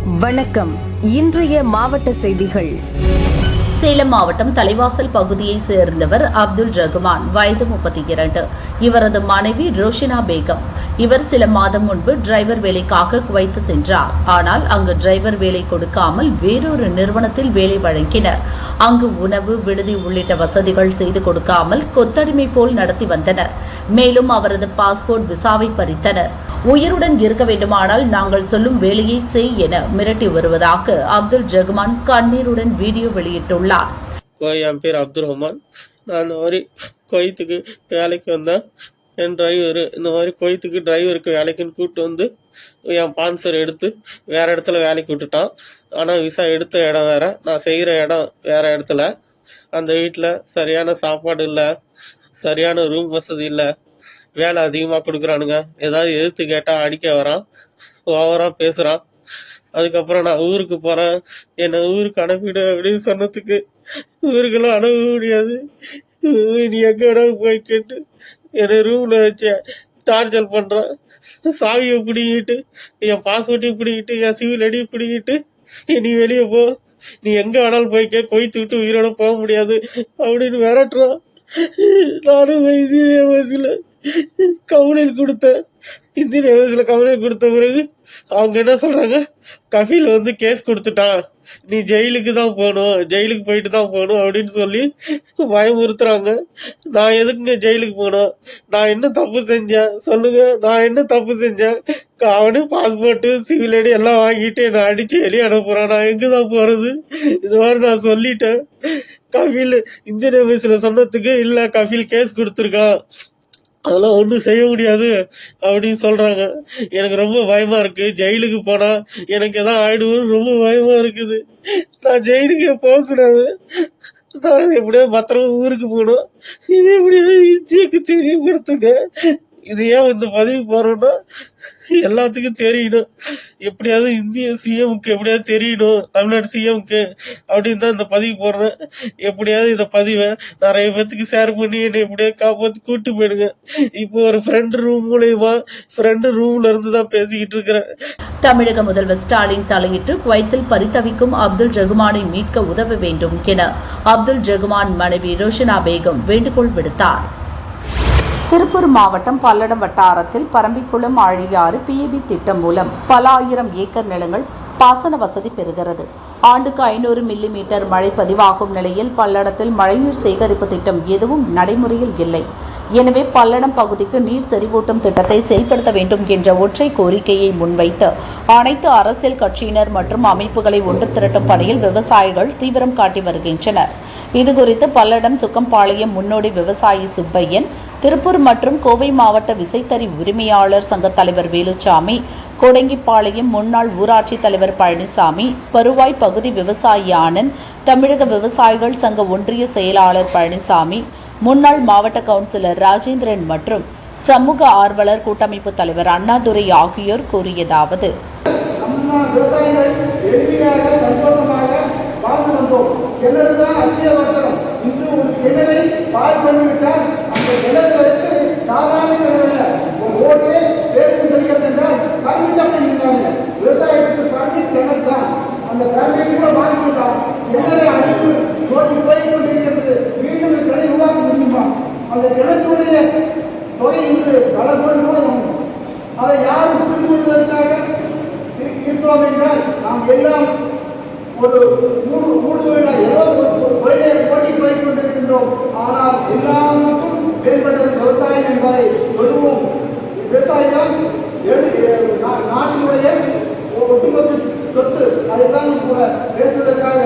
வணக்கம். இன்றைய மாவட்ட செய்திகள். சேலம் மாவட்டம் தலைவாசல் பகுதியை சேர்ந்தவர் அப்துல் ரகுமான், வயது 32. இவரது மனைவி ரோஷினா பேகம். இவர் சில மாதம் முன்பு டிரைவர் வேலைக்காக குவைத் சென்றார். ஆனால் அங்கு டிரைவர் வேலை கொடுக்காமல் வேறொரு நிறுவனத்தில் வேலை வழங்கினர். அங்கு உணவு, விடுதி உள்ளிட்ட வசதிகள் செய்து கொடுக்காமல் கொத்தடிமை போல் நடத்தி வந்தனர். மேலும் அவரது பாஸ்போர்ட், விசாவை பறித்தனர். உயிருடன் இருக்க வேண்டுமானால் நாங்கள் சொல்லும் வேலையை செய் என மிரட்டி வருவதாக அப்துல் ரகுமான் கண்ணீருடன் வீடியோ வெளியிட்டுள்ளார். என் பேர் அப்துல் ரஹ்மான். நான் இந்த மாதிரி குவைத்துக்கு வேலைக்கு வந்தேன். என் டிரைவர் இந்த மாதிரி குவைத்துக்கு டிரைவருக்கு வேலைக்குன்னு கூப்பிட்டு வந்து என் ஸ்பான்சர் எடுத்து வேற இடத்துல வேலைக்கு விட்டுட்டான். ஆனால் விசா எடுத்த இடம் வேற, நான் செய்கிற இடம் வேற இடத்துல. அந்த வீட்டில் சரியான சாப்பாடு இல்லை, சரியான ரூம் வசதி இல்லை, வேலை அதிகமாக கொடுக்குறானுங்க. ஏதாவது எதிர்த்து கேட்டால் அடிக்க வரான், ஓவரா பேசுகிறான். அதுக்கப்புறம் நான் ஊருக்கு போறேன், என்னை ஊருக்கு அனுப்பிடு அப்படின்னு சொன்னதுக்கு ஊருக்கெல்லாம் அனுப்ப முடியாது, நீ எங்க வேணாலும் போய் கேட்டு என்னை ரூம்ல வச்ச டார்ச்சர் பண்றான். சாவியை பிடிங்கிட்டு, என் பாஸ்போர்ட்டையும் பிடிங்கிட்டு, என் சிவில் ஐடியை பிடிங்கிட்டு நீ வெளியே போ, நீ எங்க வேணாலும் போய்க்க, கொய்த்து விட்டு உயிரோட போக முடியாது அப்படின்னு மிரட்டுறான். நானும் இந்தியன் எம்பசில கம்ப்ளைண்ட் கொடுத்தேன். இந்தியன் எம்பசில கம்ப்ளைண்ட் கொடுத்த பிறகு அவங்க என்ன சொல்றாங்க, கஃபீல் வந்து கேஸ் கொடுத்துட்டான், நீ ஜெயிலுக்கு தான் போகணும், ஜெயிலுக்கு போயிட்டு தான் போகணும் அப்படின்னு சொல்லி பயமுறுத்துறாங்க. நான் எதுக்குங்க ஜெயிலுக்கு போகணும்? நான் என்ன தப்பு செஞ்சேன் சொல்லுங்க? நான் என்ன தப்பு செஞ்சேன்? அவனு பாஸ்போர்ட், சிவில் ஐடி எல்லாம் வாங்கிட்டு என்னை அடிச்சு வெளியே அனுப்புறான். நான் எங்கதான் போறது? இது மாதிரி நான் சொல்லிட்டேன். கஃபீல் இந்தியன் எம்பசில சொன்னதுக்கு இல்ல கஃபீல் கேஸ் கொடுத்துருக்கான், அதெல்லாம் ஒண்ணும் செய்ய முடியாது அப்படின்னு சொல்றாங்க. எனக்கு ரொம்ப பயமா இருக்கு. ஜெயிலுக்கு போனா எனக்கு எதாவது ஆயிடுவோம், ரொம்ப பயமா இருக்குது. நான் ஜெயிலுக்கு போக கூடாது, நான் எப்படியாவது பத்திரமா ஊருக்கு போகணும். இது எப்படியாவது இந்தியாவுக்கு தெரியப்படுத்துங்க. இது ஏன் இந்த பதவி போறோம்னா எல்லாத்துக்கும் தெரியணும், எப்படியாவது இந்திய சிஎம்க்கு எப்படியாவது தெரியணும், தமிழ்நாடு சிஎம்க்கு அப்படின்னு தான் இந்த பதிவு போடுறேன். எப்படியாவது இந்த பதிவை நிறைய பேத்துக்கு ஷேர் பண்ணி என்னை எப்படியாவது காப்பாத்தி கூட்டு போயிடுங்க. இப்போ ஒரு ஃப்ரெண்ட் ரூம்ல இருந்து தான் பேசிக்கிட்டு இருக்கிறேன். தமிழக முதல்வர் ஸ்டாலின் தலையிட்டு குவைத்தில் பரிதவிக்கும் அப்துல் ரகுமானை மீட்க உதவ வேண்டும் என அப்துல் ரகுமான் மனைவி ரோஷினா பேகம் வேண்டுகோள் விடுத்தார். திருப்பூர் மாவட்டம் பல்லடம் வட்டாரத்தில் பரம்பிக்குளம் ஆழியாறு பிஏபி திட்டம் மூலம் பல ஆயிரம் ஏக்கர் நிலங்கள் பாசன வசதி பெறுகிறது. ஆண்டுக்கு 500 மில்லிமீட்டர் மழை பதிவாகும் நிலையில் பல்லடத்தில் மழைநீர் சேகரிப்பு திட்டம் எதுவும் நடைமுறையில் இல்லை. எனவே பல்லடம் பகுதிக்கு நீர் செறிவூட்டும் திட்டத்தை செயல்படுத்த வேண்டும் என்ற ஒற்றை கோரிக்கையை முன்வைத்து அனைத்து அரசியல் கட்சியினர் மற்றும் அமைப்புகளை ஒன்று திரட்டும் பணியில் விவசாயிகள் தீவிரம் காட்டி வருகின்றனர். இதுகுறித்து பல்லடம் சுக்கம்பாளையம் முன்னோடி விவசாயி சுப்பையன், திருப்பூர் மற்றும் கோவை மாவட்ட விசைத்தறி உரிமையாளர் சங்க தலைவர் வேலுச்சாமி, கோடங்கிப்பாளையம் முன்னாள் ஊராட்சி தலைவர் பழனிசாமி, பருவாய் பகுதி விவசாயி ஆனந்த், தமிழக விவசாயிகள் சங்க ஒன்றிய செயலாளர் பழனிசாமி, முன்னாள் மாவட்ட கவுன்சிலர் ராஜேந்திரன் மற்றும் சமூக ஆர்வலர் கூட்டமைப்பு தலைவர் அண்ணாதுரை ஆகியோர் கூறியதாவது: அந்த கிணத்துடைய தொகை இன்று பல கோடி ரூபாய். அதை யாரும் புரிந்து கொள்வதற்காக இருக்கிறோம் என்றால் நாம் எல்லாம் ஒரு ஏதோ ஒரு போட்டி போய் கொண்டிருக்கின்றோம். ஆனால் எல்லாருக்கும் வேறுபட்ட விவசாயம் என்பதை சொல்லுவோம். விவசாயம் நாட்டினுடைய ஒட்டுமொத்த சொத்து. அதைத்தான் கூட பேசுவதற்காக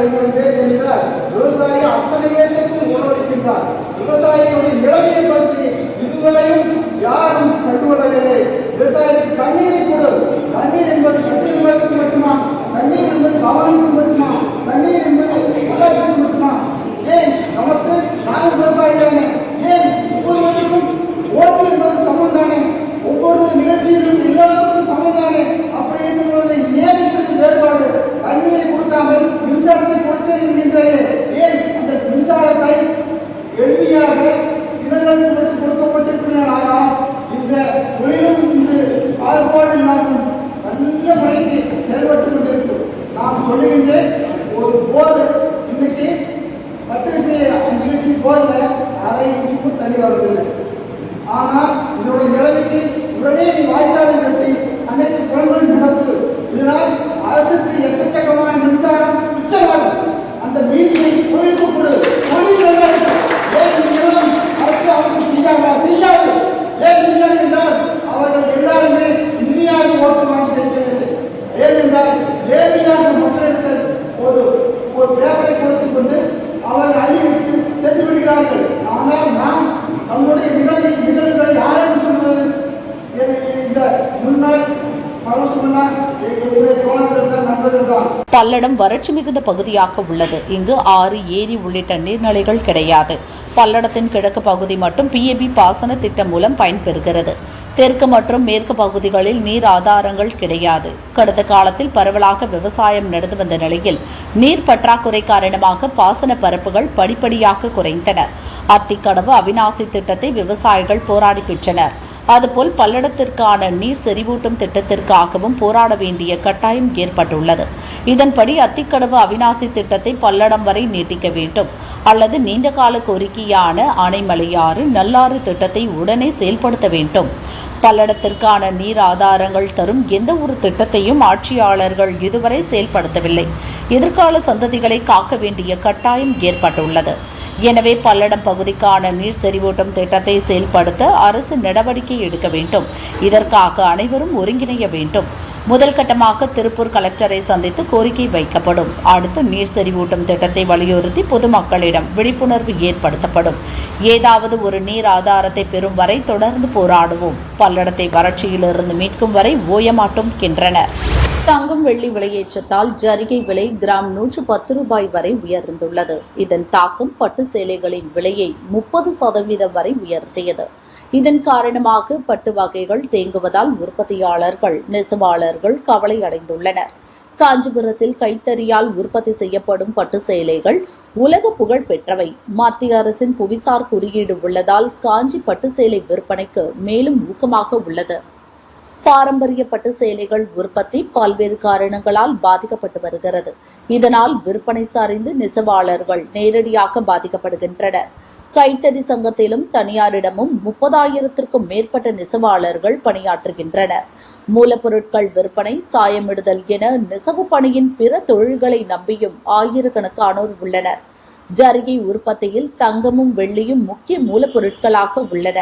என்றால் விவசாயி அத்தனை பேருக்கும் உணவளிக்கின்றார். விவசாயிகளுடைய நிலைமையை பற்றி இதுவரையும் யாரும் கண்டுகொள்ளவில்லை. விவசாயத்துக்கு தண்ணீரை கொடு. தண்ணீர் என்பது சத்தியங்களுக்கு மட்டுமா? தண்ணீர் என்பது பவனுக்கு மட்டுமா? தண்ணீர் என்பது உள்ளாட்சிக்கு மட்டுமா? ஏன் நமக்கு நாங்கள் விவசாயி தானே? ஏன் ஒவ்வொருவருக்கும் ஓட்டு என்பது சமம் தானே? ஒவ்வொரு நிகழ்ச்சியிலும் எல்லாருக்கும் சமம் தானே? அப்படி இருக்கும்போது ஏன் வேறுபாடு? தண்ணீரை கொடுக்காமல் மின்சாரத்தை கொடுத்திருக்கின்றே, ஏன் அந்த மின்சாரத்தை எளிமையாக இடங்களுக்கு மட்டும் கொடுக்கப்பட்டிருக்கிறார்? ஆனால் இந்த தொழிலும் இன்று பாகுபாடு இல்லாமல் நல்ல முறைக்கு செயல்பட்டு சொல்லுகின்றேன், ஒரு போர் இன்னைக்கு 5 லட்சம் போர்ல அரை இன்ச்சுக்கும் தண்ணி வரவில்லை. ஆனால் இதனுடைய நிலைமைக்கு உடனே நீ வாய்க்காலை கட்டி அனைத்து குளங்கள் நடப்பு. இதனால் அரசுக்கு எக்கச்சக்கமான மின்சாரம் மிச்சமாகும். அந்த மீதியை தொழிலுக்கு கொடு. தொழில் அரசு அவருக்கு செய்யாது. ஏன் செய்யாது என்றால் அவர்கள் எல்லாருமே இந்தியாவை ஓட்டு வாங்கி செய்யவில்லை. ஏனென்றால் நேரடியாக மக்களிடத்தில் ஒரு பேப்பரை கொடுத்துக் கொண்டு அவர்கள் அழிவிட்டு சென்று விடுகிறார்கள். ஆனால் நாம் நம்முடைய நிகழ்வுகளை யாரும் சொல்வது இந்த முன்னாள் பல்லடம் வறட்சி மிகுந்த பகுதியாக உள்ளது. இங்கு ஆறு, ஏரி உள்ளிட்ட நீர்நிலைகள் கிடையாது. பல்லடத்தின் கிழக்கு பகுதி மட்டும் PAB பாசன திட்டம் மூலம் பயன்பெறுகிறது. தெற்கு மற்றும் மேற்கு பகுதிகளில் நீர் ஆதாரங்கள் கிடையாது. கடந்த காலத்தில் பரவலாக விவசாயம் நடந்து வந்த நிலையில் நீர் பற்றாக்குறை காரணமாக பாசன பரப்புகள் படிப்படியாக குறைந்தன. அத்திக்கடவு அவிநாசி திட்டத்தை விவசாயிகள் போராடி பெற்றனர். அதுபோல் பல்லடத்திற்கான நீர் செறிவூட்டும் திட்டத்திற்காகவும் போராட வேண்டிய கட்டாயம் ஏற்பட்டுள்ளது. இதன்படி அத்திக்கடவு அவிநாசி திட்டத்தை பல்லடம் வரை நீட்டிக்க வேண்டும் அல்லது நீண்டகால கோரிக்கையான ஆனைமலையாறு நல்லாறு திட்டத்தை உடனே செயல்படுத்த வேண்டும். பல்லடத்திற்கான நீர் ஆதாரங்கள் தரும் எந்த ஒரு திட்டத்தையும் ஆட்சியாளர்கள் இதுவரை செயல்படுத்தவில்லை. எதிர்கால சந்ததிகளை காக்க வேண்டிய கட்டாயம் ஏற்பட்டுள்ளது. எனவே பல்லடம் பகுதிக்கான நீர் செறிவூட்டும் திட்டத்தை செயல்படுத்த அரசு நடவடிக்கை எடுக்க வேண்டும். இதற்காக அனைவரும் ஒருங்கிணைய வேண்டும். முதல் கட்டமாக திருப்பூர் கலெக்டரை சந்தித்து கோரிக்கை வைக்கப்படும். அடுத்து நீர் செறிவூட்டும் திட்டத்தை வலியுறுத்தி பொதுமக்களிடம் விழிப்புணர்வு ஏற்படுத்தப்படும். ஏதாவது ஒரு நீர் ஆதாரத்தை பெறும் வரை தொடர்ந்து போராடுவோம். பல்லடத்தை வறட்சியிலிருந்து மீட்கும் வரை ஓயமாட்டோம் என்றனர். தங்கம் வெள்ளி விலையேற்றத்தால் ஜரிகை விலை கிராம் 110 ரூபாய் வரை உயர்ந்துள்ளது. இதன் தாக்கம் பட்டு சேலைகளின் விலையை 30% வரை உயர்த்தியது. இதன் காரணமாக பட்டு வகைகள் தேங்குவதால் உற்பத்தியாளர்கள், நெசவாளர்கள் கவலை அடைந்துள்ளனர். காஞ்சிபுரத்தில் கைத்தறியால் உற்பத்தி செய்யப்படும் பட்டு சேலைகள் உலக புகழ் பெற்றவை. மத்திய அரசின் புவிசார் குறியீடு உள்ளதால் காஞ்சி பட்டு சேலை விற்பனைக்கு மேலும் ஊக்கமாக உள்ளது. பாரம்பரிய பட்டு சேலைகள் உற்பத்தி பல்வேறு காரணங்களால் பாதிக்கப்பட்டு வருகிறது. இதனால் விற்பனை சரிந்து நெசவாளர்கள் நேரடியாக பாதிக்கப்படுகின்றனர். கைத்தறி சங்கத்திலும் தனியாரிடமும் 30,000க்கும் மேற்பட்ட நெசவாளர்கள் பணியாற்றுகின்றனர். மூலப்பொருட்கள் விற்பனை, சாயமிடுதல் என நெசவு பணியின் பிற தொழில்களை நம்பியும் ஆயிரக்கணக்கானோர் உள்ளனர். ஜரிகை உற்பத்தியில் தங்கமும் வெள்ளியும் முக்கிய மூலப்பொருட்களாக உள்ளன.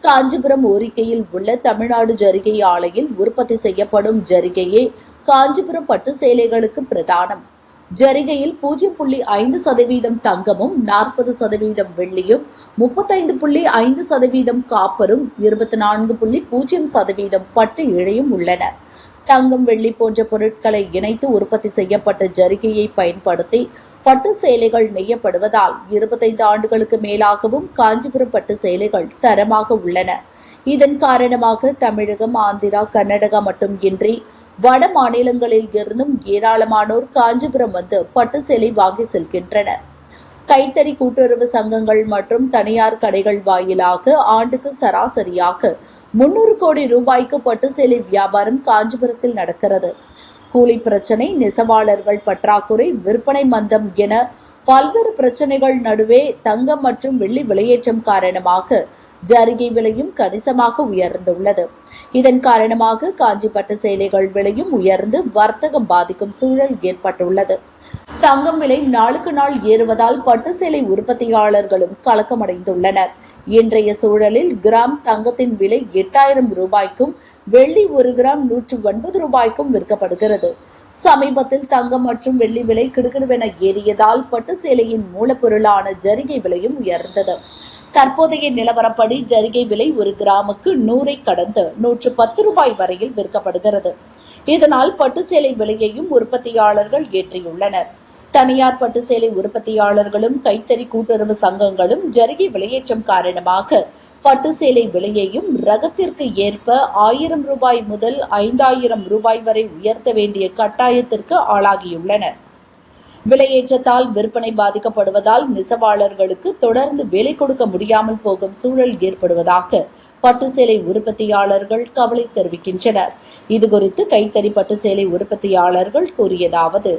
காஞ்சிபுரம் ஓரிக்கையில் உள்ள தமிழ்நாடு ஜரிகை ஆலையில் உற்பத்தி செய்யப்படும் ஜரிகையே காஞ்சிபுரம் பட்டு சேலைகளுக்கு பிரதானம். ஜரிகையில் 0.5% தங்கமும் 40% வெள்ளியும் 35.5% காப்பரும் 24.0% பட்டு இழையும் உள்ளன. தங்கம், வெள்ளி போன்ற பொருட்களை இணைத்து உற்பத்தி செய்யப்பட்ட ஜரிகையை பயன்படுத்தி பட்டு சேலைகள் நெய்யப்படுவதால் 25 ஆண்டுகளுக்கு மேலாகவும் காஞ்சிபுரம் பட்டு சேலைகள் தரமாக உள்ளன. இதன் காரணமாக தமிழகம், ஆந்திரா, கர்நாடகா மட்டுமின்றி வட மாநிலங்களில் இருந்தும் ஏராளமானோர் காஞ்சிபுரம் வந்து பட்டு சேலை வாங்கி செல்கின்றனர். கைத்தறி கூட்டுறவு சங்கங்கள் மற்றும் தனியார் கடைகள் வாயிலாக ஆண்டுக்கு சராசரியாக 300 கோடி ரூபாய்க்கு பட்டு சேலை வியாபாரம் காஞ்சிபுரத்தில் நடக்கிறது. கூலி பிரச்சனை, நெசவாளர்கள் பற்றாக்குறை, விற்பனை மந்தம் என பல்வேறு பிரச்சனைகள் நடுவே தங்கம் மற்றும் வெள்ளி விலையேற்றம் காரணமாக ஜரிகை விலையும் கணிசமாக உயர்ந்துள்ளது. இதன் காரணமாக காஞ்சி பட்டு சேலைகள் விலையும் உயர்ந்து வர்த்தகம் பாதிக்கும் சூழல் ஏற்பட்டுள்ளது. தங்கம் விலை நாளுக்கு நாள் ஏறுவதால் பட்டு சேலை உற்பத்தியாளர்களும் கலக்கமடைந்துள்ளனர். இன்றைய சூழலில் கிராம் தங்கத்தின் விலை 8,000 ரூபாய்க்கும் வெள்ளி 1 கிராம் 109 ரூபாய்க்கும் விற்கப்படுகிறது. சமீபத்தில் தங்கம் மற்றும் வெள்ளி விலை கிடுகிடுவென ஏறியதால் பட்டு சேலையின் மூலப்பொருளான ஜரிகை விலையும் உயர்ந்தது. தற்போதைய நிலவரப்படி ஜரிகை விலை 1 கிராமுக்கு 100 கடந்து 110 ரூபாய் வரையில் விற்கப்படுகிறது. இதனால் பட்டு சேலை விலையையும் உற்பத்தியாளர்கள் ஏற்றியுள்ளனர். தனியார் பட்டு சேலை உற்பத்தியாளர்களும் கைத்தறி கூட்டுறவு சங்கங்களும் ஜரிகை விலையேற்றம் காரணமாக பட்டு சேலை விலையையும் ரகத்திற்கு ஏற்ப 1000 ரூபாய் முதல் 5,000 ரூபாய் வரை உயர்த்த வேண்டிய கட்டாயத்திற்கு ஆளாகியுள்ளனர். விலையேற்றத்தால் விற்பனை பாதிக்கப்படுவதால் நெசவாளர்களுக்கு தொடர்ந்து வேலை கொடுக்க முடியாமல் போகும் சூழல் ஏற்படுவதாக பட்டு சேலை உற்பத்தியாளர்கள் கவலை தெரிவிக்கின்றனர். இதுகுறித்து கைத்தறி பட்டு சேலை உற்பத்தியாளர்கள் கூறியதாவது: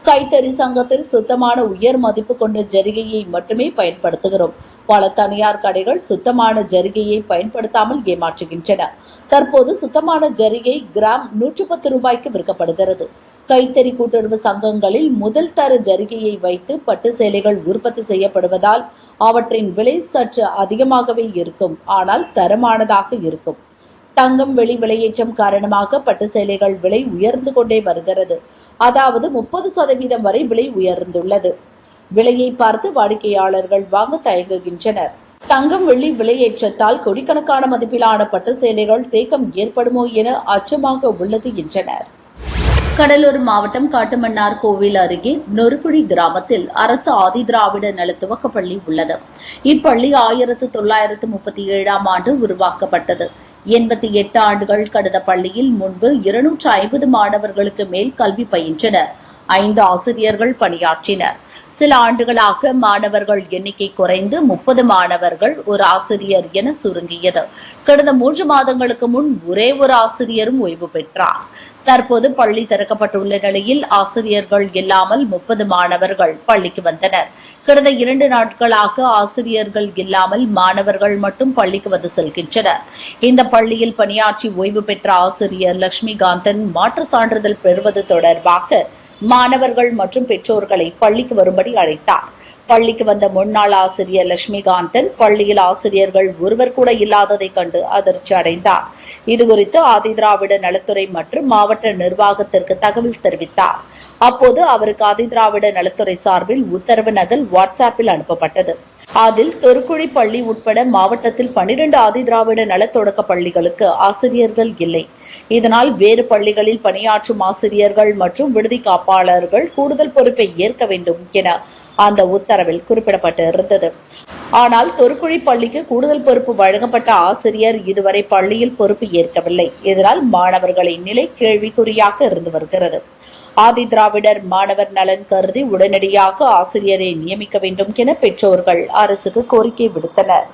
கைத்தறி சங்கத்தில் சுத்தமான உயர் மதிப்பு கொண்ட ஜரிகையை மட்டுமே பயன்படுத்துகிறோம். பல தனியார் கடைகள் சுத்தமான ஜரிகையை பயன்படுத்தாமல் ஏமாற்றுகின்றன. தற்போது சுத்தமான ஜரிகை கிராம் 110 ரூபாய்க்கு விற்கப்படுகிறது. கைத்தறி கூட்டுறவு சங்கங்களில் முதல் தர ஜரிகையை வைத்து பட்டு சேலைகள் உற்பத்தி செய்யப்படுவதால் அவற்றின் விலை சற்று அதிகமாகவே இருக்கும். ஆனால் தரமானதாக இருக்கும். தங்கம் வெள்ளி விலையேற்றம் காரணமாக பட்டு சேலைகள் விலை உயர்ந்து கொண்டே வருகிறது. அதாவது 30% வரை விலை உயர்ந்துள்ளது. விலையை பார்த்து வாடிக்கையாளர்கள் வாங்க தயங்குகின்றனர். தங்கம் வெள்ளி விலையேற்றத்தால் கோடிக்கணக்கான மதிப்பிலான பட்டு சேலைகள் தேக்கம் ஏற்படுமோ என அச்சமாக உள்ளது என்றனர். கடலூர் மாவட்டம் காட்டுமன்னார் கோவில் அருகே நொறுக்குழி கிராமத்தில் அரசு ஆதிதிராவிட நல துவக்கப்பள்ளி உள்ளது. இப்பள்ளி 1937ஆம் ஆண்டு உருவாக்கப்பட்டது. 88 ஆண்டுகள் கடந்த பள்ளியில் முன்பு 250 மாணவர்களுக்கு மேல் கல்வி பயின்றனர். 5 ஆசிரியர்கள் பணியாற்றினர். சில ஆண்டுகளாக மாணவர்கள் எண்ணிக்கை குறைந்து 30 மாணவர்கள் ஒரு ஆசிரியர் என சுருங்கியது. கடந்த 3 மாதங்களுக்கு முன் ஒரே ஒரு ஆசிரியரும் ஓய்வு பெற்றார். தற்போது பள்ளி திறக்கப்பட்டுள்ள நிலையில் ஆசிரியர்கள் இல்லாமல் 30 மாணவர்கள் பள்ளிக்கு வந்தனர். கடந்த 2 நாட்களாக ஆசிரியர்கள் இல்லாமல் மாணவர்கள் மட்டும் பள்ளிக்கு வந்து செல்கின்றனர். இந்த பள்ளியில் பணியாற்றி ஓய்வு பெற்ற ஆசிரியர் லட்சுமிகாந்தன் மாற்று சான்றிதழ் பெறுவது தொடர்பாக மாணவர்கள் மற்றும் பெற்றோர்களை பள்ளிக்கு வரும்படி அழைத்தார். பள்ளிக்கு வந்த முன்னாள் ஆசிரியர் லட்சுமிகாந்தன் பள்ளியில் ஆசிரியர்கள் ஒருவர் கூட இல்லாததை கண்டு அதிர்ச்சி அடைந்தார். இதுகுறித்து ஆதிதிராவிட நலத்துறை மற்றும் மாவட்ட நிர்வாகத்திற்கு தகவல் தெரிவித்தார். அப்போது அவருக்கு ஆதிதிராவிட நலத்துறை சார்பில் உத்தரவு நகல் வாட்ஸ்ஆப்பில் அனுப்பப்பட்டது. அதில் தொருக்குழி பள்ளி உட்பட மாவட்டத்தில் 12 ஆதிதிராவிட நல தொடக்க பள்ளிகளுக்கு ஆசிரியர்கள் இல்லை. இதனால் வேறு பள்ளிகளில் பணியாற்றும் ஆசிரியர்கள் மற்றும் விடுதி காப்பாளர்கள் கூடுதல் பொறுப்பை ஏற்க வேண்டும் என அந்த உத்தரவில் குறிப்பிடப்பட்டிருந்தது. ஆனால் தொருக்குழி பள்ளிக்கு கூடுதல் பொறுப்பு வழங்கப்பட்ட ஆசிரியர் இதுவரை பள்ளியில் பொறுப்பு ஏற்கவில்லை. இதனால் மாணவர்களின் நிலை கேள்விக்குறியாக இருந்து வருகிறது. ஆதிதிராவிடர் மாணவர் நலன் கருதி உடனடியாக ஆசிரியரை நியமிக்க வேண்டும் என பெற்றோர்கள் அரசுக்கு கோரிக்கை விடுத்தனர்.